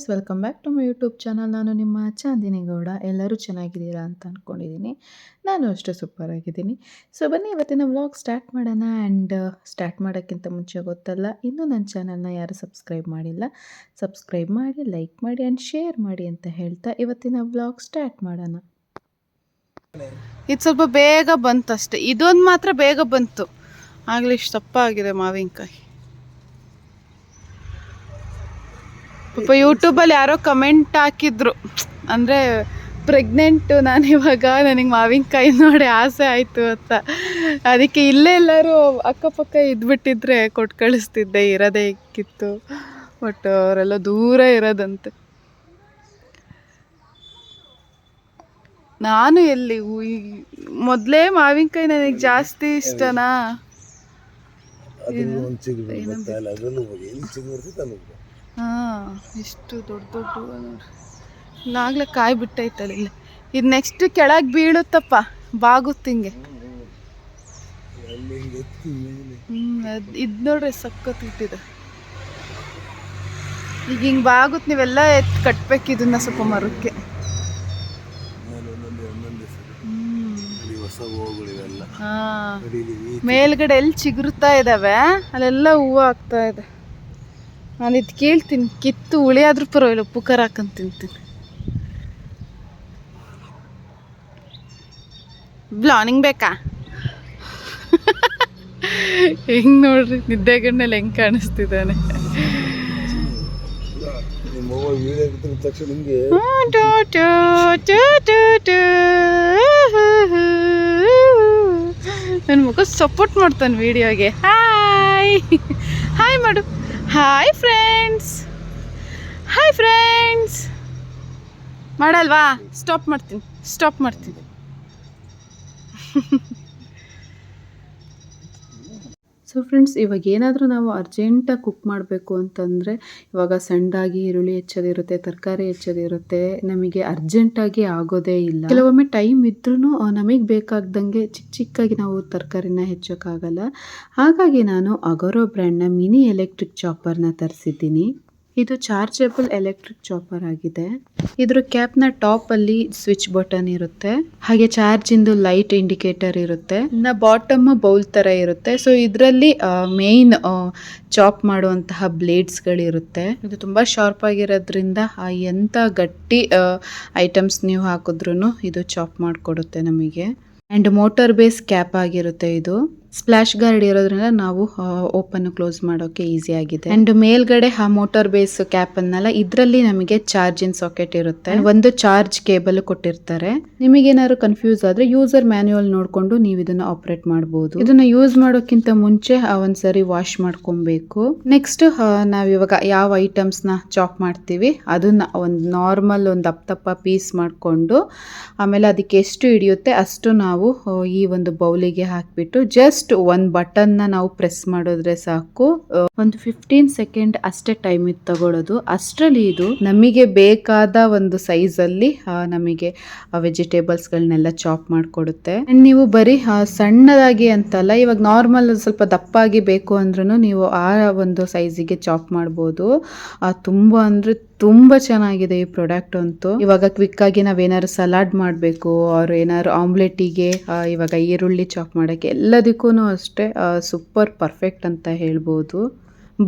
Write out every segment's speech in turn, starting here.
Friends, welcome back to my YouTube channel. ನಾನು ನಿಮ್ಮ ಚಾಂದಿನಿ ಗೌಡ. ಎಲ್ಲರೂ ಚೆನ್ನಾಗಿದ್ದೀರಾ ಅಂತ ಅಂದ್ಕೊಂಡಿದ್ದೀನಿ. ನಾನು ಅಷ್ಟೇ ಸೂಪರ್ ಆಗಿದ್ದೀನಿ. ಸೊ ಬನ್ನಿ ಇವತ್ತಿನ ವ್ಲಾಗ್ ಸ್ಟಾರ್ಟ್ ಮಾಡೋಣ. ಆ್ಯಂಡ್ ಸ್ಟಾರ್ಟ್ ಮಾಡೋಕ್ಕಿಂತ ಮುಂಚೆ ಗೊತ್ತಲ್ಲ, ಇನ್ನೂ ನನ್ನ ಚಾನಲ್ನ ಯಾರು ಸಬ್ಸ್ಕ್ರೈಬ್ ಮಾಡಿಲ್ಲ, ಸಬ್ಸ್ಕ್ರೈಬ್ ಮಾಡಿ, ಲೈಕ್ ಮಾಡಿ ಆ್ಯಂಡ್ ಶೇರ್ ಮಾಡಿ ಅಂತ ಹೇಳ್ತಾ ಇವತ್ತಿನ ವ್ಲಾಗ್ ಸ್ಟಾರ್ಟ್ ಮಾಡೋಣ. ಇದು ಸ್ವಲ್ಪ ಬೇಗ ಬಂತು ಅಷ್ಟೇ. ಇದೊಂದು ಮಾತ್ರ ಬೇಗ ಬಂತು. ಆಗಲೇ ಇಷ್ಟು ದಪ್ಪ ಆಗಿದೆ ಮಾವಿನಕಾಯಿ. ಪಾಪ ಯೂಟ್ಯೂಬಲ್ಲಿ ಯಾರೋ ಕಮೆಂಟ್ ಹಾಕಿದ್ರು, ಅಂದರೆ ಪ್ರೆಗ್ನೆಂಟು ನಾನಿವಾಗ, ನನಗೆ ಮಾವಿನಕಾಯಿ ನೋಡಿ ಆಸೆ ಆಯಿತು ಅಂತ. ಅದಕ್ಕೆ ಇಲ್ಲೇ ಎಲ್ಲರೂ ಅಕ್ಕಪಕ್ಕ ಇದ್ಬಿಟ್ಟಿದ್ರೆ ಕೊಟ್ಟು ಕಳಿಸ್ತಿದ್ದೆ, ಇರೋದೇ ಇಕ್ಕಿತ್ತು. ಬಟ್ ಅವರೆಲ್ಲ ದೂರ ಇರೋದಂತೆ. ನಾನು ಎಲ್ಲಿ ಮೊದಲೇ ಮಾವಿನಕಾಯಿ ನನಗೆ ಜಾಸ್ತಿ ಇಷ್ಟನಾ. ಹಾಂ, ಎಷ್ಟು ದೊಡ್ಡ ದೊಡ್ಡ ನೋಡಿ. ಇಲ್ಲಾಗಲೇ ಕಾಯಿ ಬಿಟ್ಟೈತಲ್ಲ. ಇಲ್ಲ, ಇದು ನೆಕ್ಸ್ಟ್ ಕೆಳಗೆ ಬೀಳುತ್ತಪ್ಪ, ಬಾಗುತ್ತೆ ಹಿಂಗೆ. ಇದು ನೋಡ್ರಿ ಸಕ್ಕತ್ ಇಟ್ಟಿದೆ. ಈಗ ಹಿಂಗೆ ಬಾಗುತ್ತೆ. ನೀವೆಲ್ಲ ಎತ್ತು ಕಟ್ಬೇಕು ಇದನ್ನ ಸ್ವಲ್ಪ ಮರಕ್ಕೆ. ಮೇಲ್ಗಡೆ ಎಲ್ಲಿ ಚಿಗುರ್ತಾ ಇದ್ದಾವೆ ಅಲ್ಲೆಲ್ಲ ಹೂವು ಆಗ್ತಾ ಇದೆ. ನಾನು ಇದು ಕೇಳ್ತೀನಿ, ಕಿತ್ತು ಉಳಿಯಾದ್ರೂ ಪರವಾಗಿಲ್ಲ, ಉಪ್ಪು ಖಾರ ಹಾಕೊಂಡು ತಿಂತೀನಿ. ಬ್ಲಾನಿಂಗ್ ಬೇಕಾ? ಹೆಂಗ್ ನೋಡ್ರಿ, ನಿದ್ದೆಗಣ್ಣಲ್ಲಿ ಹೆಂಗ್ ಕಾಣಿಸ್ತಿದ್ದಾನೆ. ನನ್ನ ಮುಖ ಸಪೋರ್ಟ್ ಮಾಡ್ತಾನೆ ವಿಡಿಯೋಗೆ. ಹಾಯ್ ಹಾಯ್ ಮಾಡು. ಹಾಯ್ ಫ್ರೆಂಡ್ಸ್, ಹಾಯ್ ಫ್ರೆಂಡ್ಸ್ ಮಾಡಲ್ವಾ? ಸ್ಟಾಪ್ ಮಾಡ್ತೀನಿ. ಸೊ ಫ್ರೆಂಡ್ಸ್, ಇವಾಗ ಏನಾದರೂ ನಾವು ಅರ್ಜೆಂಟಾಗಿ ಕುಕ್ ಮಾಡಬೇಕು ಅಂತಂದರೆ, ಇವಾಗ ಸಣ್ಣದಾಗಿ ಈರುಳ್ಳಿ ಹೆಚ್ಚೋದಿರುತ್ತೆ, ತರಕಾರಿ ಹೆಚ್ಚೋದಿರುತ್ತೆ, ನಮಗೆ ಅರ್ಜೆಂಟಾಗಿ ಆಗೋದೇ ಇಲ್ಲ. ಕೆಲವೊಮ್ಮೆ ಟೈಮ್ ಇದ್ರೂ ನಮಗೆ ಬೇಕಾಗ್ದಂಗೆ ಚಿಕ್ಕಾಗಿ ನಾವು ತರಕಾರಿನ ಹೆಚ್ಚೋಕ್ಕಾಗಲ್ಲ. ಹಾಗಾಗಿ ನಾನು ಅಗರೋ ಬ್ರ್ಯಾಂಡ್ನ ಮಿನಿ ಎಲೆಕ್ಟ್ರಿಕ್ ಚಾಪರ್ನ ತರಿಸಿದ್ದೀನಿ. ಇದು ಚಾರ್ಜಬಲ್ ಎಲೆಕ್ಟ್ರಿಕ್ ಚಾಪರ್ ಆಗಿದೆ. ಇದ್ರ ಕ್ಯಾಪ್ನ ಟಾಪಲ್ಲಿ ಸ್ವಿಚ್ ಬಟನ್ ಇರುತ್ತೆ, ಹಾಗೆ ಚಾರ್ಜಿಂದು ಲೈಟ್ ಇಂಡಿಕೇಟರ್ ಇರುತ್ತೆ. ಇನ್ನು ಬಾಟಮ್ ಬೌಲ್ ಥರ ಇರುತ್ತೆ. ಸೊ ಇದರಲ್ಲಿ ಮೇನ್ ಚಾಪ್ ಮಾಡುವಂತಹ ಬ್ಲೇಡ್ಸ್ಗಳಿರುತ್ತೆ. ಇದು ತುಂಬ ಶಾರ್ಪ್ ಆಗಿರೋದ್ರಿಂದ ಎಂಥ ಗಟ್ಟಿ ಐಟಮ್ಸ್ ನೀವು ಹಾಕಿದ್ರೂ ಇದು ಚಾಪ್ ಮಾಡಿಕೊಡುತ್ತೆ ನಮಗೆ. ಆ್ಯಂಡ್ ಮೋಟರ್ ಬೇಸ್ ಕ್ಯಾಪ್ ಆಗಿರುತ್ತೆ. ಇದು ಸ್ಪ್ಲಾಶ್ ಗಾರ್ಡ್ ಇರೋದ್ರಿಂದ ನಾವು ಓಪನ್ ಕ್ಲೋಸ್ ಮಾಡೋಕೆ ಈಸಿ ಆಗಿದೆ. ಅಂಡ್ ಮೇಲ್ಗಡೆ ಆ ಮೋಟಾರ್ ಬೇಸ್ ಕ್ಯಾಪ್ ಅನ್ನಲ್ಲ, ಇದರಲ್ಲಿ ನಮಗೆ ಚಾರ್ಜಿಂಗ್ ಸಾಕೆಟ್ ಇರುತ್ತೆ, ಒಂದು ಚಾರ್ಜ್ ಕೇಬಲ್ ಕೊಟ್ಟಿರ್ತಾರೆ. ನಿಮಗೇನಾದ್ರು ಕನ್ಫ್ಯೂಸ್ ಆದ್ರೆ ಯೂಸರ್ ಮ್ಯಾನ್ಯುವಲ್ ನೋಡ್ಕೊಂಡು ನೀವು ಇದನ್ನ ಆಪರೇಟ್ ಮಾಡಬಹುದು. ಇದನ್ನ ಯೂಸ್ ಮಾಡೋಕ್ಕಿಂತ ಮುಂಚೆ ಒಂದ್ಸರಿ ವಾಶ್ ಮಾಡ್ಕೊಬೇಕು. ನೆಕ್ಸ್ಟ್ ನಾವಿವಾಗ ಯಾವ ಐಟಮ್ಸ್ ನ ಚಾಪ್ ಮಾಡ್ತೀವಿ ಅದನ್ನ ಒಂದು ನಾರ್ಮಲ್ ಒಂದು ದಪ್ಪ ಪೀಸ್ ಮಾಡ್ಕೊಂಡು, ಆಮೇಲೆ ಅದಕ್ಕೆ ಎಷ್ಟು ಹಿಡಿಯುತ್ತೆ ಅಷ್ಟು ನಾವು ಈ ಒಂದು ಬೌಲಿಗೆ ಹಾಕ್ಬಿಟ್ಟು ಜಸ್ಟ್ ಒಂದು ಬಟನ್ ನಾವು ಪ್ರೆಸ್ ಮಾಡಿದ್ರೆ ಸಾಕು. ಒಂದು 15 ಸೆಕೆಂಡ್ ಅಷ್ಟೇ ಟೈಮ್ ಇತ್ತು ತಗೊಳ್ಳೋದು. ಅಷ್ಟರಲ್ಲಿ ಇದು ನಮಗೆ ಬೇಕಾದ ಒಂದು ಸೈಜ್ ಅಲ್ಲಿ ನಮಗೆ ವೆಜಿಟೇಬಲ್ಸ್ ಗಳನ್ನೆಲ್ಲ ಚಾಪ್ ಮಾಡಿಕೊಡುತ್ತೆ. ನೀವು ಬರೀ ಸಣ್ಣದಾಗಿ ಅಂತಲ್ಲ, ಇವಾಗ ನಾರ್ಮಲ್ ಸ್ವಲ್ಪ ದಪ್ಪಾಗಿ ಬೇಕು ಅಂದ್ರೂ ನೀವು ಆ ಒಂದು ಸೈಜಿಗೆ ಚಾಪ್ ಮಾಡಬಹುದು. ತುಂಬಾ ಅಂದ್ರೆ ತುಂಬಾ ಚೆನ್ನಾಗಿದೆ ಈ ಪ್ರಾಡಕ್ಟ್ ಅಂತೂ. ಇವಾಗ ಕ್ವಿಕ್ ಆಗಿ ನಾವೇನಾದ್ರು ಸಲಾಡ್ ಮಾಡಬೇಕು, ಅವ್ರು ಏನಾದ್ರು ಆಮ್ಲೆಟಿಗೆ, ಇವಾಗ ಈರುಳ್ಳಿ ಚಾಪ್ ಮಾಡಕ್ಕೆ, ಎಲ್ಲದಕ್ಕೂ ಅಷ್ಟೇ ಸೂಪರ್ ಪರ್ಫೆಕ್ಟ್ ಅಂತ ಹೇಳ್ಬೋದು.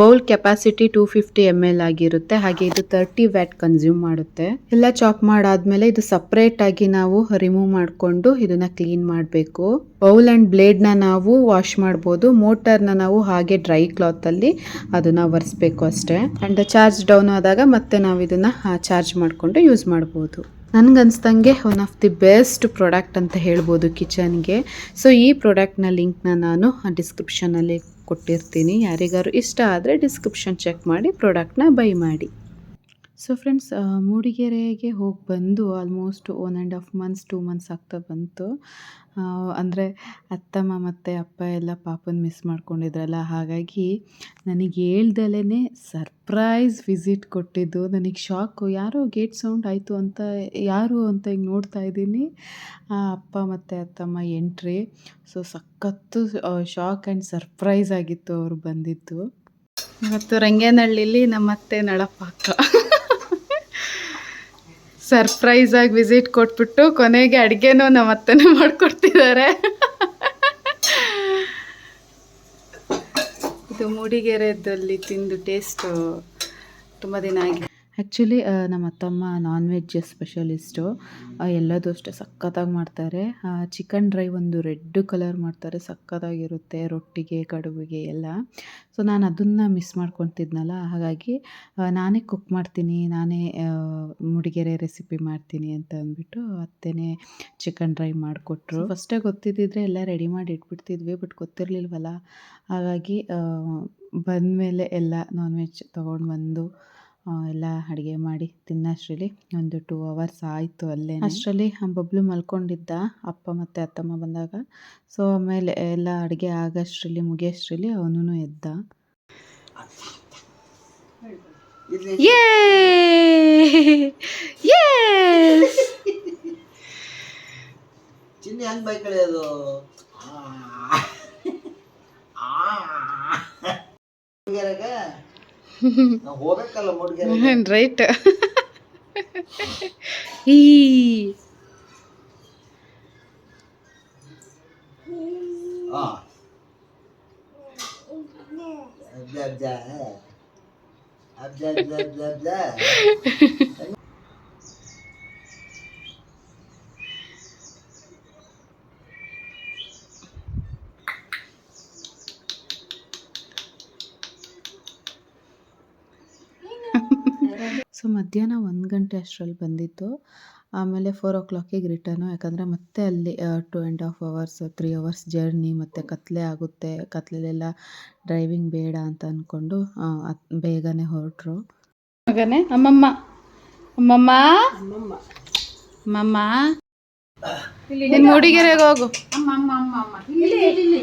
ಬೌಲ್ ಕೆಪಾಸಿಟಿ 250 ml ಆಗಿರುತ್ತೆ, ಹಾಗೆ ಇದು 30 ವ್ಯಾಟ್ ಕನ್ಸ್ಯೂಮ್ ಮಾಡುತ್ತೆ. ಎಲ್ಲ ಚಾಪ್ ಮಾಡಾದ್ಮೇಲೆ ಇದು ಸಪರೇಟ್ ಆಗಿ ನಾವು ರಿಮೂವ್ ಮಾಡಿಕೊಂಡು ಇದನ್ನ ಕ್ಲೀನ್ ಮಾಡಬೇಕು. ಬೌಲ್ ಅಂಡ್ ಬ್ಲೇಡ್ ನ ನಾವು ವಾಶ್ ಮಾಡಬಹುದು. ಮೋಟರ್ನ ನಾವು ಹಾಗೆ ಡ್ರೈ ಕ್ಲಾತ್ ಅಲ್ಲಿ ಅದನ್ನ ಒರೆಸ್ಬೇಕು ಅಷ್ಟೇ. ಅಂಡ್ ಚಾರ್ಜ್ ಡೌನ್ ಆದಾಗ ಮತ್ತೆ ನಾವು ಇದನ್ನ ಚಾರ್ಜ್ ಮಾಡಿಕೊಂಡು ಯೂಸ್ ಮಾಡಬಹುದು. ನನ್ಗನ್ಸ್ದಂಗೆ one of the best product ಅಂತ ಹೇಳ್ಬೋದು ಕಿಚನ್ಗೆ. ಸೊ ಈ ಪ್ರಾಡಕ್ಟ್ನ ಲಿಂಕ್ನ ನಾನು ಡಿಸ್ಕ್ರಿಪ್ಷನಲ್ಲಿ ಕೊಟ್ಟಿರ್ತೀನಿ. ಯಾರಿಗಾರು ಇಷ್ಟ ಆದರೆ ಡಿಸ್ಕ್ರಿಪ್ಷನ್ ಚೆಕ್ ಮಾಡಿ ಪ್ರಾಡಕ್ಟ್ನ ಬೈ ಮಾಡಿ. ಸೊ ಫ್ರೆಂಡ್ಸ್, ಮೂಡಿಗೆರೆಗೆ ಹೋಗಿ ಬಂದು ಆಲ್ಮೋಸ್ಟ್ 1.5 months 2 months ಆಗ್ತಾ ಬಂತು. ಅಂದರೆ ಅತ್ತಮ್ಮ ಮತ್ತು ಅಪ್ಪ ಎಲ್ಲ ಪಾಪನ ಮಿಸ್ ಮಾಡ್ಕೊಂಡಿದ್ರಲ್ಲ, ಹಾಗಾಗಿ ನನಗೆ ಹೇಳ್ದಲೇ ಸರ್ಪ್ರೈಸ್ ವಿಸಿಟ್ ಕೊಟ್ಟಿದ್ದು. ನನಗೆ ಶಾಕು, ಯಾರೋ ಗೇಟ್ ಸೌಂಡ್ ಆಯಿತು ಅಂತ ಯಾರು ಅಂತ ಹಿಂಗೆ ನೋಡ್ತಾ ಇದ್ದೀನಿ. ಅಪ್ಪ ಮತ್ತು ಅತ್ತಮ್ಮ ಎಂಟ್ರಿ. ಸೊ ಸಖತ್ತು ಶಾಕ್ ಆ್ಯಂಡ್ ಸರ್ಪ್ರೈಸ್ ಆಗಿತ್ತು ಅವರು ಬಂದಿದ್ದು. ಇವತ್ತು ರಂಗೇನಹಳ್ಳಿಲಿ ನಮ್ಮತ್ತೆ ನಳಪಾಕ ಸರ್ಪ್ರೈಸ್ ಆಗಿ ವಿಸಿಟ್ ಕೊಟ್ಬಿಟ್ಟು ಕೊನೆಗೆ ಅಡುಗೆನೂ ನಮ್ಮ ಅತ್ತೆನೇ ಮಾಡಿಕೊಡ್ತಿದ್ದಾರೆ. ಇದು ಮೂಡಿಗೆರೆದಲ್ಲಿ ತಿಂದು ಟೇಸ್ಟು ತುಂಬ ದಿನ ಆಗಿದೆ. ಆ್ಯಕ್ಚುಲಿ ನಮ್ಮ ಅತ್ತಮ್ಮ ನಾನ್ ವೆಜ್ ಸ್ಪೆಷಲಿಸ್ಟು. ಎಲ್ಲದೂ ಅಷ್ಟೇ ಸಖತ್ತಾಗಿ ಮಾಡ್ತಾರೆ. ಚಿಕನ್ ಡ್ರೈ ಒಂದು ರೆಡ್ ಕಲರ್ ಮಾಡ್ತಾರೆ, ಸಖತ್ತಾಗಿರುತ್ತೆ ರೊಟ್ಟಿಗೆ ಕಡುಬಿಗೆ ಎಲ್ಲ. ಸೊ ನಾನು ಅದನ್ನು ಮಿಸ್ ಮಾಡ್ಕೊತಿದ್ನಲ್ಲ, ಹಾಗಾಗಿ ನಾನೇ ಕುಕ್ ಮಾಡ್ತೀನಿ, ನಾನೇ ಮೂಡಿಗೆರೆ ರೆಸಿಪಿ ಮಾಡ್ತೀನಿ ಅಂತ ಅಂದ್ಬಿಟ್ಟು ಅತ್ತೆನೇ ಚಿಕನ್ ಡ್ರೈ ಮಾಡಿಕೊಟ್ರು. ಫಸ್ಟೇ ಗೊತ್ತಿದ್ದಿದ್ರೆ ಎಲ್ಲ ರೆಡಿ ಮಾಡಿ ಇಟ್ಬಿಡ್ತಿದ್ವಿ, ಬಟ್ ಗೊತ್ತಿರಲಿಲ್ವಲ್ಲ. ಹಾಗಾಗಿ ಬಂದಮೇಲೆ ಎಲ್ಲ ನಾನ್ ವೆಜ್ ತೊಗೊಂಡು ಬಂದು ಎಲ್ಲ ಅಡುಗೆ ಮಾಡಿ ತಿನ್ನೋಷ್ಟರಲ್ಲಿ ಒಂದು 2 hours ಆಯಿತು ಅಲ್ಲೇ. ಅಷ್ಟರಲ್ಲಿ ಬಬ್ಲು ಮಲ್ಕೊಂಡಿದ್ದ ಅಪ್ಪ ಮತ್ತು ಅತ್ತಮ್ಮ ಬಂದಾಗ. ಸೊ ಆಮೇಲೆ ಎಲ್ಲ ಅಡುಗೆ ಆಗೋಷ್ಟರಲ್ಲಿ ಮುಗಿಯೋಷ್ಟರಲ್ಲಿ ಅವನು ಎದ್ದ. ರೈಟ್. ಈ ಸೊ ಮಧ್ಯಾಹ್ನ 1 ಗಂಟೆ ಅಷ್ಟರಲ್ಲಿ ಬಂದಿತ್ತು. ಆಮೇಲೆ 4 o'clock ರಿಟರ್ನು. ಯಾಕಂದರೆ ಮತ್ತೆ ಅಲ್ಲಿ 2.5 hours 3 hours ಜರ್ನಿ, ಮತ್ತು ಕತ್ಲೆ ಆಗುತ್ತೆ, ಕತ್ಲೆಲೆಲ್ಲ ಡ್ರೈವಿಂಗ್ ಬೇಡ ಅಂತ ಅಂದ್ಕೊಂಡು ಬೇಗನೆ ಹೊರಟರು. ಮಗನೇ ಅಮ್ಮಮ್ಮ ಅಮ್ಮಮ್ಮ ಅಮ್ಮಮ್ಮ ನೀನು ಮೂಡಿಗೆರೆಗೆ ಹೋಗು.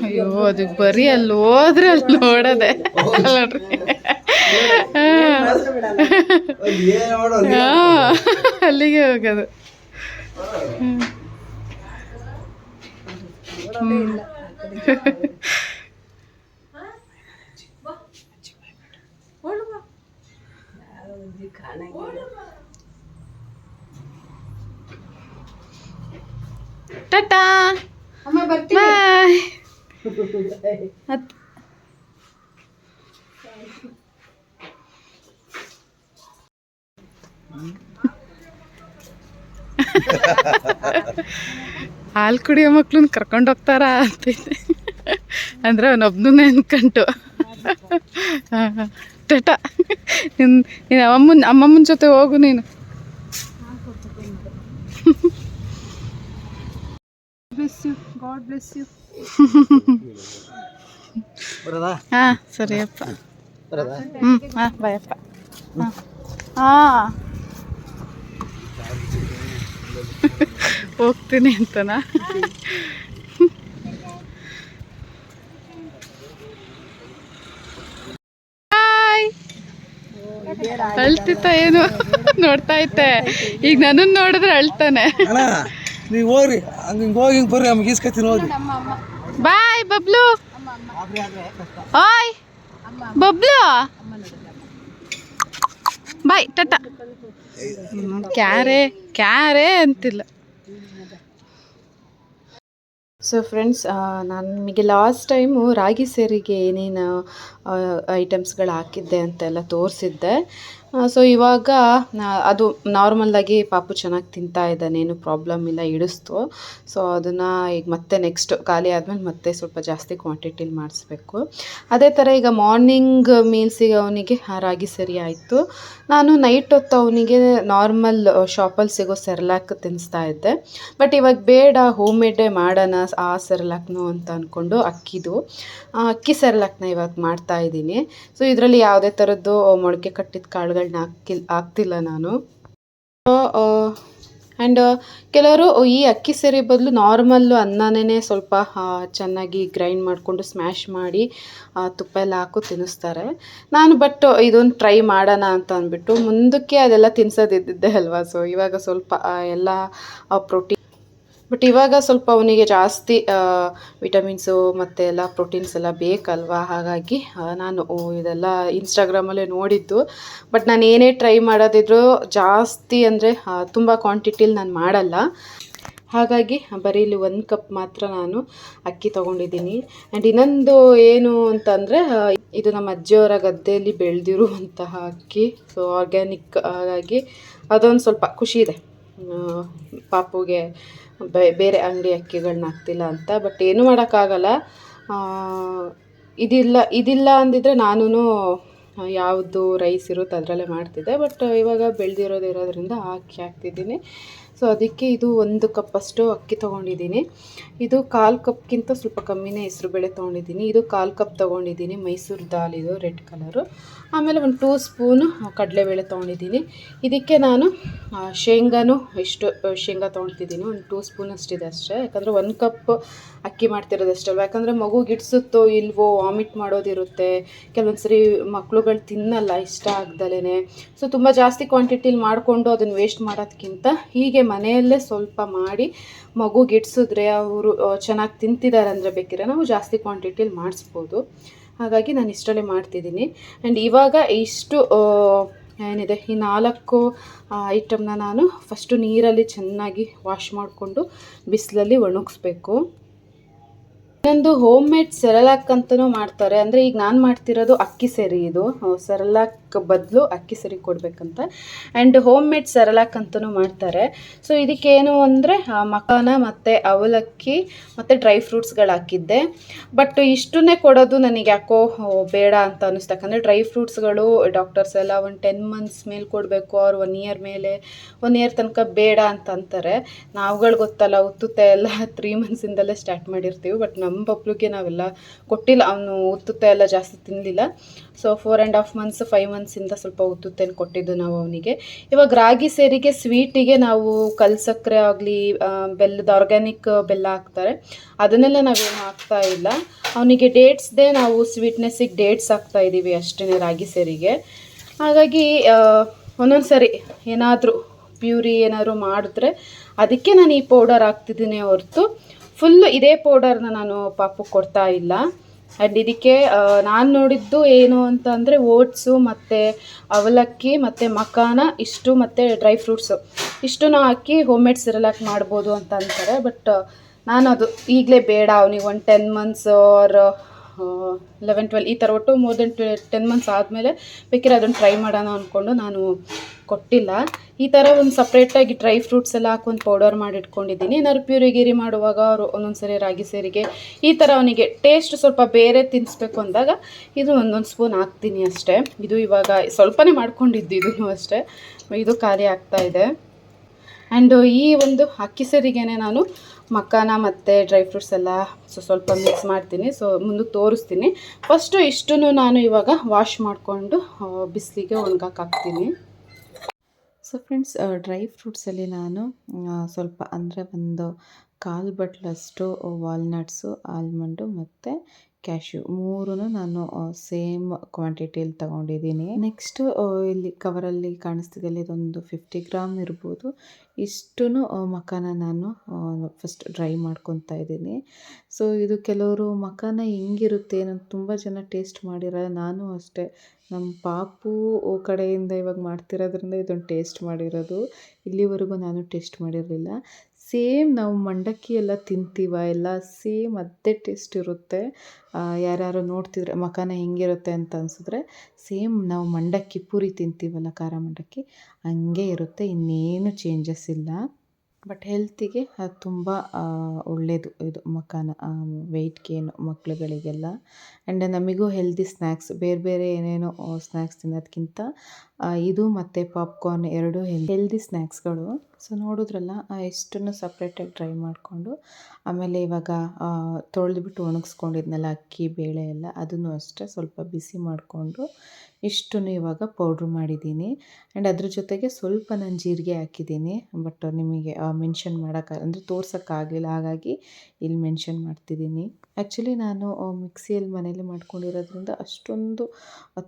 ಅಯ್ಯೋ ಅದು ಬರೀ ಅಲ್ಲಿ ಹೋದ್ರೆ ಅಲ್ಲಿ ನೋಡೋದೆ ಅಲ್ಲಿಗೆ ಹೋಗೋದು. ಟಾಟಾ ಬಾಯ್. ಹಾಲು ಕುಡಿಯೋ ಮಕ್ಳನ್ನ ಕರ್ಕೊಂಡು ಹೋಗ್ತಾರ ಅಂತೈತೆ ಅಂದರೆ ಅವನೊಬ್ಬನೇ ಅನ್ಕಂಟು. ಟಾಟಾ. ನೀನು ಅಮ್ಮಮ್ಮನ ಜೊತೆ ಹೋಗು ನೀನು. God bless you. ಹಾಂ ಸರಿಯಪ್ಪ. ಹಾಂ ಬಾಯಪ್ಪ. ಹಾಂ ಹೋಗ್ತೀನಿ ಅಂತನಾ? ಅಳ್ತಿತ್ತ ಏನು ನೋಡ್ತಾ ಇತ್ತೆ. ಈಗ ನನ್ನನ್ನು ನೋಡಿದ್ರೆ ಅಳ್ತಾನೆ. ನೀವು ಹೋಗ್ರಿ, ಹಂಗೆ ಹೋಗಿ ಹಿಂಗೆ ಬರ್ರಿ, ನಮ್ಗೆ ಈಸ್ಕತ್ತೀನಿ ಹೋಗಿ. ಬಾಯ್ ಬಬ್ಲು. ಓಯ್ ಬಬ್ಲು ಬಾಯ್ ಟಾಟಾ. ಕ್ಯಾರೆ ಅಂತಿಲ್ಲ. ಸೊ ಫ್ರೆಂಡ್ಸ್, ನಾನು ನಿಮಗೆ ಲಾಸ್ಟ್ ಟೈಮು ರಾಗಿ ಸೇರಿಗೆ ಏನೇನು ಐಟಮ್ಸ್ಗಳು ಹಾಕಿದ್ದೆ ಅಂತೆಲ್ಲ ತೋರಿಸಿದ್ದೆ. ಸೊ ಇವಾಗ ಅದು ನಾರ್ಮಲ್ಲಾಗಿ ಪಾಪು ಚೆನ್ನಾಗಿ ತಿಂತಾ ಇದ್ದಾನೆ, ಏನು ಪ್ರಾಬ್ಲಮ್ ಇಲ್ಲ, ಇಡಿಸ್ತು. ಸೊ ಅದನ್ನು ಈಗ ಮತ್ತೆ ನೆಕ್ಸ್ಟ್ ಖಾಲಿ ಆದಮೇಲೆ ಮತ್ತೆ ಸ್ವಲ್ಪ ಜಾಸ್ತಿ ಕ್ವಾಂಟಿಟಿಲಿ ಮಾಡಿಸ್ಬೇಕು. ಅದೇ ಥರ ಈಗ ಮಾರ್ನಿಂಗ್ ಮೀಲ್ಸಿಗೆ ಅವನಿಗೆ ರಾಗಿ ಸರಿ ಆಯಿತು. ನಾನು ನೈಟ್ ಹೊತ್ತು ಅವನಿಗೆ ನಾರ್ಮಲ್ ಶಾಪಲ್ಲಿ ಸಿಗೋ ಸೆರ್ಲಾಕ್ ತಿನ್ನಿಸ್ತಾ ಇದ್ದೆ. ಬಟ್ ಇವಾಗ ಬೇಡ, ಹೋಮ್ ಮೇಡೇ ಮಾಡೋಣ ಆ ಸೆರ್ಲಾಕ್ನು ಅಂತ ಅಂದ್ಕೊಂಡು ಅಕ್ಕಿ ಸೆರ್ಲಾಕ್ನ ಇವಾಗ ಮಾಡ್ತಾಯಿದ್ದೀನಿ. ಸೊ ಇದರಲ್ಲಿ ಯಾವುದೇ ಥರದ್ದು ಮೊಳಕೆ ಕಟ್ಟಿದ ಕಾಳುಗಳನ್ನ ಹಾಕ್ತಿಲ್ಲ ನಾನು. ಆ್ಯಂಡ್ ಕೆಲವರು ಈ ಅಕ್ಕಿ ಸೆರಿ ಬದಲು ನಾರ್ಮಲ್ಲು ಅನ್ನನೇ ಸ್ವಲ್ಪ ಚೆನ್ನಾಗಿ ಗ್ರೈಂಡ್ ಮಾಡಿಕೊಂಡು ಸ್ಮ್ಯಾಶ್ ಮಾಡಿ ತುಪ್ಪ ಎಲ್ಲ ಹಾಕು ತಿನ್ನಿಸ್ತಾರೆ. ನಾನು ಬಟ್ ಇದೊಂದು ಟ್ರೈ ಮಾಡೋಣ ಅಂತ ಅಂದ್ಬಿಟ್ಟು ಮುಂದಕ್ಕೆ ಅದೆಲ್ಲ ತಿನ್ಸೋದಿದ್ದೆ ಅಲ್ವಾ. ಸೊ ಇವಾಗ ಸ್ವಲ್ಪ ಎಲ್ಲ ಪ್ರೋಟೀನ್ ಬಟ್ ಇವಾಗ ಸ್ವಲ್ಪ ಅವನಿಗೆ ಜಾಸ್ತಿ ವಿಟಮಿನ್ಸು ಮತ್ತು ಎಲ್ಲ ಪ್ರೋಟೀನ್ಸ್ ಎಲ್ಲ ಬೇಕಲ್ವಾ, ಹಾಗಾಗಿ ನಾನು ಇದೆಲ್ಲ ಇನ್ಸ್ಟಾಗ್ರಾಮಲ್ಲೇ ನೋಡಿದ್ದು. ಬಟ್ ನಾನು ಏನೇ ಟ್ರೈ ಮಾಡೋದಿದ್ರು ಜಾಸ್ತಿ ಅಂದರೆ ತುಂಬ ಕ್ವಾಂಟಿಟಿಲಿ ನಾನು ಮಾಡಲ್ಲ. ಹಾಗಾಗಿ ಬರೀ ಇಲ್ಲಿ 1 ಕಪ್ ಮಾತ್ರ ನಾನು ಅಕ್ಕಿ ತೊಗೊಂಡಿದ್ದೀನಿ. ಆ್ಯಂಡ್ ಇನ್ನೊಂದು ಏನು ಅಂತಂದರೆ, ಇದು ನಮ್ಮ ಅಜ್ಜಿಯವರ ಗದ್ದೆಯಲ್ಲಿ ಬೆಳೆದಿರುವಂತಹ ಅಕ್ಕಿ, ಸೊ ಆರ್ಗ್ಯಾನಿಕ್. ಹಾಗಾಗಿ ಅದೊಂದು ಸ್ವಲ್ಪ ಖುಷಿ ಇದೆ, ಪಾಪುಗೆ ಬೇರೆ ಅಂಗಡಿ ಅಕ್ಕಿಗಳನ್ನ ಹಾಕ್ತಿಲ್ಲ ಅಂತ. ಬಟ್ ಏನೂ ಮಾಡೋಕ್ಕಾಗಲ್ಲ, ಇದಿಲ್ಲ ಅಂದಿದ್ರೆ ನಾನು ಯಾವುದು ರೈಸ್ ಇರುತ್ತೆ ಅದರಲ್ಲೇ ಮಾಡ್ತಿದ್ದೆ. ಬಟ್ ಇವಾಗ ಬೆಳೆದಿರೋದ್ರಿಂದ ಅಕ್ಕಿ ಹಾಕ್ತಿದ್ದೀನಿ. ಸೊ ಅದಕ್ಕೆ ಇದು 1 ಕಪ್ಪಷ್ಟು ಅಕ್ಕಿ ತೊಗೊಂಡಿದ್ದೀನಿ. ಇದು 1/4 ಕಪ್ಗಿಂತ ಸ್ವಲ್ಪ ಕಮ್ಮಿನೇ ಹೆಸರುಬೇಳೆ ತೊಗೊಂಡಿದ್ದೀನಿ. ಇದು 1/4 ಕಪ್ ತೊಗೊಂಡಿದ್ದೀನಿ, ಮೈಸೂರು ದಾಲ್, ಇದು ರೆಡ್ ಕಲರು. ಆಮೇಲೆ 1 2 ಸ್ಪೂನು ಕಡಲೆಬೇಳೆ ತೊಗೊಂಡಿದ್ದೀನಿ. ಇದಕ್ಕೆ ನಾನು ಶೇಂಗಾನು ಇಷ್ಟು ಶೇಂಗಾ ತೊಗೊಳ್ತಿದ್ದೀನಿ, 1 2 ಸ್ಪೂನ್ ಅಷ್ಟಿದೆ ಅಷ್ಟೇ. ಯಾಕಂದರೆ 1 ಕಪ್ ಅಕ್ಕಿ ಮಾಡ್ತಿರೋದಷ್ಟಲ್ವ. ಯಾಕಂದರೆ ಮಗು ಗಿಡ್ಸುತ್ತೋ ಇಲ್ವೋ, ವಾಮಿಟ್ ಮಾಡೋದಿರುತ್ತೆ, ಕೆಲವೊಂದು ಸರಿ ಮಕ್ಳುಗಳು ತಿನ್ನಲ್ಲ ಇಷ್ಟ ಆಗ್ದಲೇ. ಸೊ ತುಂಬ ಜಾಸ್ತಿ ಕ್ವಾಂಟಿಟಿಲಿ ಮಾಡಿಕೊಂಡು ಅದನ್ನು ವೇಸ್ಟ್ ಮಾಡೋದಕ್ಕಿಂತ ಹೀಗೆ ಮನೆಯಲ್ಲೇ ಸ್ವಲ್ಪ ಮಾಡಿ ಮಗು ಗಿಡ್ಸಿದ್ರೆ ಅವರು ಚೆನ್ನಾಗಿ ತಿಂತಿದ್ದಾರೆ ಅಂದರೆ ಬೇಕಿದ್ರೆ ನಾವು ಜಾಸ್ತಿ ಕ್ವಾಂಟಿಟಿಲಿ ಮಾಡಿಸ್ಬೋದು. ಹಾಗಾಗಿ ನಾನು ಇಷ್ಟರಲ್ಲೇ ಮಾಡ್ತಿದ್ದೀನಿ. ಆ್ಯಂಡ್ ಇವಾಗ ಇಷ್ಟು ಏನಿದೆ ಈ 4 ಐಟಮ್ನ ನಾನು ಫಸ್ಟು ನೀರಲ್ಲಿ ಚೆನ್ನಾಗಿ ವಾಶ್ ಮಾಡಿಕೊಂಡು ಬಿಸಿಲಲ್ಲಿ ಒಣಗಿಸ್ಬೇಕು. ಇನ್ನೊಂದು ಹೋಮ್ ಮೇಡ್ ಸೆರೆಲಾಕ್ ಅಂತಲೂ ಮಾಡ್ತಾರೆ. ಅಂದರೆ ಈಗ ನಾನು ಮಾಡ್ತಿರೋದು ಅಕ್ಕಿ ಸೆರಿ, ಇದು ಸೆರೆಲಾಕ್ ಬದಲು ಅಕ್ಕಿ ಸೆರಿ ಕೊಡಬೇಕಂತ. ಆ್ಯಂಡ್ ಹೋಮ್ ಮೇಡ್ ಸೆರೆಲಾಕ್ ಅಂತಲೂ ಮಾಡ್ತಾರೆ. ಸೊ ಇದಕ್ಕೇನು ಅಂದರೆ ಮಕಾನ ಮತ್ತು ಅವಲಕ್ಕಿ ಮತ್ತು ಡ್ರೈ ಫ್ರೂಟ್ಸ್ಗಳು ಹಾಕಿದ್ದೆ. ಬಟ್ ಇಷ್ಟನ್ನೇ ಕೊಡೋದು ನನಗೆ ಯಾಕೋ ಬೇಡ ಅಂತ ಅನ್ನಿಸ್ತು. ಯಾಕಂದರೆ ಡ್ರೈ ಫ್ರೂಟ್ಸ್ಗಳು ಡಾಕ್ಟರ್ಸ್ ಎಲ್ಲ 10 ಮಂತ್ಸ್ ಮೇಲೆ ಕೊಡಬೇಕು, ಅವ್ರು 1 ಇಯರ್ ಮೇಲೆ 1 ಇಯರ್ ತನಕ ಬೇಡ ಅಂತ ಅಂತಾರೆ. ನಾವುಗಳು ಗೊತ್ತಲ್ಲ, ಉತ್ತುತ್ತೆ ಎಲ್ಲ 3 ಮಂತ್ಸಿಂದಲೇ ಸ್ಟಾರ್ಟ್ ಮಾಡಿರ್ತೀವಿ. ಬಟ್ ನಮ್ಮ ಬಬ್ಲುಗೆ ನಾವೆಲ್ಲ ಕೊಟ್ಟಿಲ್ಲ, ಅವನು ಉತ್ತುತ್ತೆ ಎಲ್ಲ ಜಾಸ್ತಿ ತಿನ್ನಲಿಲ್ಲ. ಸೊ 4.5 ಮಂತ್ಸ್ 5 ಮಂತ್ಸಿಂದ ಸ್ವಲ್ಪ ಉತ್ತುತ್ತೇನು ಕೊಟ್ಟಿದ್ದು ನಾವು ಅವನಿಗೆ. ಇವಾಗ ರಾಗಿ ಸೇರಿಗೆ ಸ್ವೀಟಿಗೆ ನಾವು ಕಲ್ ಸಕ್ಕರೆ ಆಗಲಿ, ಬೆಲ್ಲದ ಆರ್ಗ್ಯಾನಿಕ್ ಬೆಲ್ಲ ಹಾಕ್ತಾರೆ, ಅದನ್ನೆಲ್ಲ ನಾವೇನು ಹಾಕ್ತಾ ಇಲ್ಲ. ಅವನಿಗೆ ಡೇಟ್ಸ್ದೇ ನಾವು ಸ್ವೀಟ್ನೆಸ್ಸಿಗೆ ಡೇಟ್ಸ್ ಹಾಕ್ತಾ ಇದ್ದೀವಿ ಅಷ್ಟೇ ರಾಗಿ ಸೇರಿಗೆ. ಹಾಗಾಗಿ ಒಂದೊಂದು ಸರಿ ಏನಾದರೂ ಪ್ಯೂರಿ ಏನಾದರೂ ಮಾಡಿದ್ರೆ ಅದಕ್ಕೆ ನಾನು ಈ ಪೌಡರ್ ಹಾಕ್ತಿದ್ದೀನಿ ಹೊರತು ಫುಲ್ಲು ಇದೇ ಪೌಡರ್ನ ನಾನು ಪಾಪಕ್ಕೆ ಕೊಡ್ತಾ ಇಲ್ಲ. ಆ್ಯಂಡ್ ಇದಕ್ಕೆ ನಾನು ನೋಡಿದ್ದು ಏನು ಅಂತ ಅಂದರೆ ಓಟ್ಸು ಮತ್ತು ಅವಲಕ್ಕಿ ಮತ್ತು ಮಕಾನ ಇಷ್ಟು ಮತ್ತು ಡ್ರೈ ಫ್ರೂಟ್ಸು ಇಷ್ಟನ್ನು ಹಾಕಿ ಹೋಮ್ ಮೇಡ್ ಸೆರೆಲಾಕ್ ಮಾಡ್ಬೋದು ಅಂತ ಅಂತಾರೆ. ಬಟ್ ನಾನು ಅದು ಈಗಲೇ ಬೇಡ, ಅವನಿಗೆ 10 ಮಂತ್ಸ್ ಆರ್ 11-12 ಈ ಥರ ಒಟ್ಟು ಮೋರ್ ದೆನ್ 10 ಮಂತ್ಸ್ ಆದಮೇಲೆ ಬೇಕಿದ್ರೆ ಅದನ್ನು ಟ್ರೈ ಮಾಡೋಣ ಅಂದ್ಕೊಂಡು ನಾನು ಕೊಟ್ಟಿಲ್ಲ. ಈ ಥರ ಒಂದು ಸಪ್ರೇಟಾಗಿ ಡ್ರೈ ಫ್ರೂಟ್ಸ್ ಎಲ್ಲ ಹಾಕೊಂಡು ಪೌಡರ್ ಮಾಡಿ ಇಟ್ಕೊಂಡಿದ್ದೀನಿ. ಏನಾದ್ರು ಪ್ಯೂರಿ ಮಾಡುವಾಗ ಅವರು ಒಂದೊಂದ್ಸರಿ ರಾಗಿ ಸೇರಿಗೆ ಈ ಥರ ಅವನಿಗೆ ಟೇಸ್ಟ್ ಸ್ವಲ್ಪ ಬೇರೆ ತಿನ್ನಿಸ್ಬೇಕು ಅಂದಾಗ ಇದು 1 ಸ್ಪೂನ್ ಹಾಕ್ತೀನಿ ಅಷ್ಟೇ. ಇದು ಇವಾಗ ಸ್ವಲ್ಪನೇ ಮಾಡ್ಕೊಂಡಿದ್ದು, ಇದನ್ನು ಅಷ್ಟೇ, ಇದು ಖಾಲಿ ಆಗ್ತಾಯಿದೆ. ಆ್ಯಂಡ್ ಈ ಒಂದು ಅಕ್ಕಿ ಸರಿಗೆ ನಾನು ಮಕಾನ ಮತ್ತು ಡ್ರೈ ಫ್ರೂಟ್ಸ್ ಎಲ್ಲ ಸ್ವಲ್ಪ ಮಿಕ್ಸ್ ಮಾಡ್ತೀನಿ. ಸೊ ಮುಂದಕ್ಕೆ ತೋರಿಸ್ತೀನಿ. ಫಸ್ಟು ಇಷ್ಟನ್ನು ನಾನು ಇವಾಗ ವಾಶ್ ಮಾಡಿಕೊಂಡು ಬಿಸಿಲಿಗೆ ಒಣಗಾಕ್ತೀನಿ. ಸೊ ಫ್ರೆಂಡ್ಸ್, ಡ್ರೈ ಫ್ರೂಟ್ಸಲ್ಲಿ ನಾನು ಸ್ವಲ್ಪ ಅಂದರೆ 1/4 ಬಟ್ಲಷ್ಟು ವಾಲ್ನಟ್ಸು, ಆಲ್ಮಂಡು ಮತ್ತು ಕ್ಯಾಶ್ಯೂ 3 ನಾನು ಸೇಮ್ ಕ್ವಾಂಟಿಟಿಯಲ್ಲಿ ತೊಗೊಂಡಿದ್ದೀನಿ. ನೆಕ್ಸ್ಟು ಇಲ್ಲಿ ಕವರಲ್ಲಿ ಕಾಣಿಸ್ತಿದೆಯಲ್ಲ, ಇದೊಂದು 50 ಗ್ರಾಮ್ ಇರ್ಬೋದು. ಇಷ್ಟು ಮಕಾನ ನಾನು ಫಸ್ಟ್ ಡ್ರೈ ಮಾಡ್ಕೊತಾ ಇದ್ದೀನಿ. ಸೊ ಇದು ಕೆಲವರು ಮಕಾನ ಹೆಂಗಿರುತ್ತೆ, ನಾನು ತುಂಬ ಜನ ಟೇಸ್ಟ್ ಮಾಡಿರಲ್ಲ, ನಾನು ಅಷ್ಟೇ ನಮ್ಮ ಪಾಪು ಕಡೆಯಿಂದ ಇವಾಗ ಮಾಡ್ತಿರೋದ್ರಿಂದ ಇದೊಂದು ಟೇಸ್ಟ್ ಮಾಡಿರೋದು. ಇಲ್ಲಿವರೆಗೂ ನಾನು ಟೇಸ್ಟ್ ಮಾಡಿರಲಿಲ್ಲ. ಸೇಮ್ ನಾವು ಮಂಡಕ್ಕಿ ಎಲ್ಲ ತಿಂತೀವ, ಎಲ್ಲ ಸೇಮ್ ಅದೇ ಟೇಸ್ಟ್ ಇರುತ್ತೆ. ಯಾರ್ಯಾರು ನೋಡ್ತಿದ್ರೆ ಮಕಾನ ಹೆಂಗಿರುತ್ತೆ ಅಂತ ಅನಿಸಿದ್ರೆ ಸೇಮ್ ನಾವು ಮಂಡಕ್ಕಿ ಪೂರಿ ತಿಂತೀವಲ್ಲ, ಖಾರ ಮಂಡಕ್ಕಿ ಹಂಗೆ ಇರುತ್ತೆ, ಇನ್ನೇನು ಚೇಂಜಸ್ ಇಲ್ಲ. ಬಟ್ ಹೆಲ್ತಿಗೆ ಅದು ತುಂಬ ಒಳ್ಳೆಯದು ಇದು ಮಕಾನ, ವೆಯ್ಟ್ ಗೇನು ಮಕ್ಳುಗಳಿಗೆಲ್ಲ. ಆ್ಯಂಡ್ ನಮಗೂ ಹೆಲ್ದಿ ಸ್ನ್ಯಾಕ್ಸ್, ಬೇರೆ ಏನೇನೋ ಸ್ನ್ಯಾಕ್ಸ್ ತಿನ್ನೋದಕ್ಕಿಂತ ಇದು ಮತ್ತು ಪಾಪ್ಕಾರ್ನ್ 2 ಹೆಲ್ದಿ ಸ್ನ್ಯಾಕ್ಸ್ಗಳು. ಸೊ ನೋಡಿದ್ರಲ್ಲ, ಇಷ್ಟನ್ನು ಸಪ್ರೇಟಾಗಿ ಡ್ರೈ ಮಾಡಿಕೊಂಡು ಆಮೇಲೆ ಇವಾಗ ತೊಳೆದ್ಬಿಟ್ಟು ಒಣಗಿಸ್ಕೊಂಡಿದ್ನಲ್ಲ ಅಕ್ಕಿ ಬೇಳೆ ಎಲ್ಲ, ಅದನ್ನು ಅಷ್ಟೇ ಸ್ವಲ್ಪ ಬಿಸಿ ಮಾಡಿಕೊಂಡು ಇಷ್ಟನ್ನು ಇವಾಗ ಪೌಡ್ರ್ ಮಾಡಿದ್ದೀನಿ. ಆ್ಯಂಡ್ ಅದ್ರ ಜೊತೆಗೆ ಸ್ವಲ್ಪ ನಾನು ಜೀರಿಗೆ ಹಾಕಿದ್ದೀನಿ. ಬಟ್ ನಿಮಗೆ ಮೆನ್ಷನ್ ಅಂದರೆ ತೋರ್ಸೋಕ್ಕಾಗಲಿಲ್ಲ, ಹಾಗಾಗಿ ಇಲ್ಲಿ ಮೆನ್ಷನ್ ಮಾಡ್ತಿದ್ದೀನಿ. ಆ್ಯಕ್ಚುಲಿ ನಾನು ಮಿಕ್ಸಿಯಲ್ಲಿ ಮನೇಲಿ ಮಾಡ್ಕೊಂಡಿರೋದ್ರಿಂದ ಅಷ್ಟೊಂದು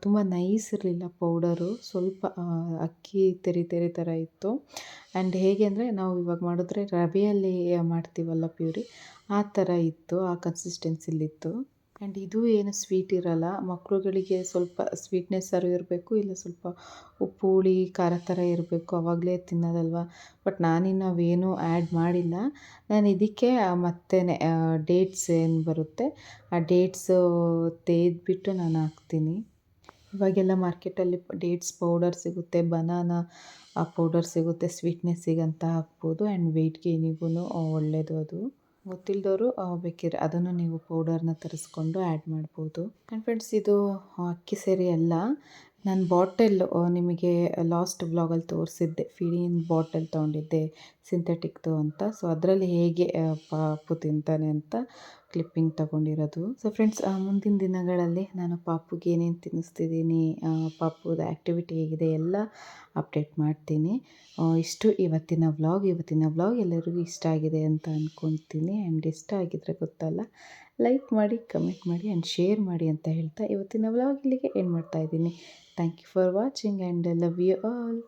ತುಂಬ ನೈಸ್ ಇರಲಿಲ್ಲ ಪೌಡರು, ಸ್ವಲ್ಪ ಅಕ್ಕಿ ತೆರಿ ಥರ ಇತ್ತು. ಆ್ಯಂಡ್ ಹೇಗೆ ಅಂದರೆ ನಾವು ಇವಾಗ ಮಾಡಿದ್ರೆ ರವೆಯಲ್ಲಿ ಮಾಡ್ತೀವಲ್ಲ ಪ್ಯೂರಿ, ಆ ಥರ ಇತ್ತು, ಆ ಕನ್ಸಿಸ್ಟೆನ್ಸಿಲಿತ್ತು. ಆ್ಯಂಡ್ ಇದು ಏನು ಸ್ವೀಟ್ ಇರಲ್ಲ, ಮಕ್ಕಳುಗಳಿಗೆ ಸ್ವಲ್ಪ ಸ್ವೀಟ್ನೆಸ್ಸಾರು ಇರಬೇಕು, ಇಲ್ಲ ಸ್ವಲ್ಪ ಉಪ್ಪು ಹುಳಿ ಖಾರ ಥರ ಇರಬೇಕು, ಆವಾಗಲೇ ತಿನ್ನೋದಲ್ವ. ಬಟ್ ನಾನಿನ್ನು ಅವೇನೂ ಆ್ಯಡ್ ಮಾಡಿಲ್ಲ. ನಾನು ಇದಕ್ಕೆ ಮತ್ತೆ ಡೇಟ್ಸ್ ಏನು ಬರುತ್ತೆ, ಆ ಡೇಟ್ಸು ತೆಗೆದ್ಬಿಟ್ಟು ನಾನು ಹಾಕ್ತೀನಿ. ಇವಾಗೆಲ್ಲ ಮಾರ್ಕೆಟಲ್ಲಿ ಡೇಟ್ಸ್ ಪೌಡರ್ ಸಿಗುತ್ತೆ, ಬನಾನಾ ಪೌಡರ್ ಸಿಗುತ್ತೆ, ಸ್ವೀಟ್ನೆಸ್ಸಿಗಂತ ಹಾಕ್ಬೋದು. ಆ್ಯಂಡ್ ವೆಯ್ಟ್ ಗೇನಿಗೂ ಒಳ್ಳೆಯದು ಅದು. ಗೊತ್ತಿಲ್ಲದವರು ಬೇಕಿದ್ರೆ ಅದನ್ನು ನೀವು ಪೌಡರ್ನ ತರಿಸ್ಕೊಂಡು ಆ್ಯಡ್ ಮಾಡ್ಬೋದು. ಆ್ಯಂಡ್ ಫ್ರೆಂಡ್ಸ್, ಇದು ಅಕ್ಕಿ ಸೇರಿ ಅಲ್ಲ, ನಾನು ಬಾಟಲ್ಲು ನಿಮಗೆ ಲಾಸ್ಟ್ ವ್ಲಾಗಲ್ಲಿ ತೋರಿಸಿದ್ದೆ, ಫೀಡಿನ್ ಬಾಟಲ್ ತೊಗೊಂಡಿದ್ದೆ ಸಿಂಥೆಟಿಕ್ದು ಅಂತ. ಸೊ ಅದರಲ್ಲಿ ಹೇಗೆ ಪಾಪು ತಿಂತಾನೆ ಅಂತ ಕ್ಲಿಪ್ಪಿಂಗ್ ತಗೊಂಡಿರೋದು. ಸೊ ಫ್ರೆಂಡ್ಸ್, ಮುಂದಿನ ದಿನಗಳಲ್ಲಿ ನಾನು ಪಾಪುಗೆ ಏನೇನು ತಿನ್ನಿಸ್ತಿದ್ದೀನಿ, ಪಾಪುದ ಆ್ಯಕ್ಟಿವಿಟಿ ಹೇಗಿದೆ ಎಲ್ಲ ಅಪ್ಡೇಟ್ ಮಾಡ್ತೀನಿ. ಇಷ್ಟು ಇವತ್ತಿನ ವ್ಲಾಗ್ ಎಲ್ಲರಿಗೂ ಇಷ್ಟ ಆಗಿದೆ ಅಂತ ಅಂದ್ಕೊತೀನಿ. ಆ್ಯಂಡ್ ಇಷ್ಟ ಆಗಿದ್ರೆ ಗೊತ್ತಲ್ಲ, ಲೈಕ್ ಮಾಡಿ, ಕಮೆಂಟ್ ಮಾಡಿ ಆ್ಯಂಡ್ ಶೇರ್ ಮಾಡಿ ಅಂತ ಹೇಳ್ತಾ ಇವತ್ತಿನ ವ್ಲಾಗ್ ಇಲ್ಲಿಗೆ ಎಂಡ್ ಮಾಡ್ತಾಯಿದ್ದೀನಿ. Thank you for watching and love you all.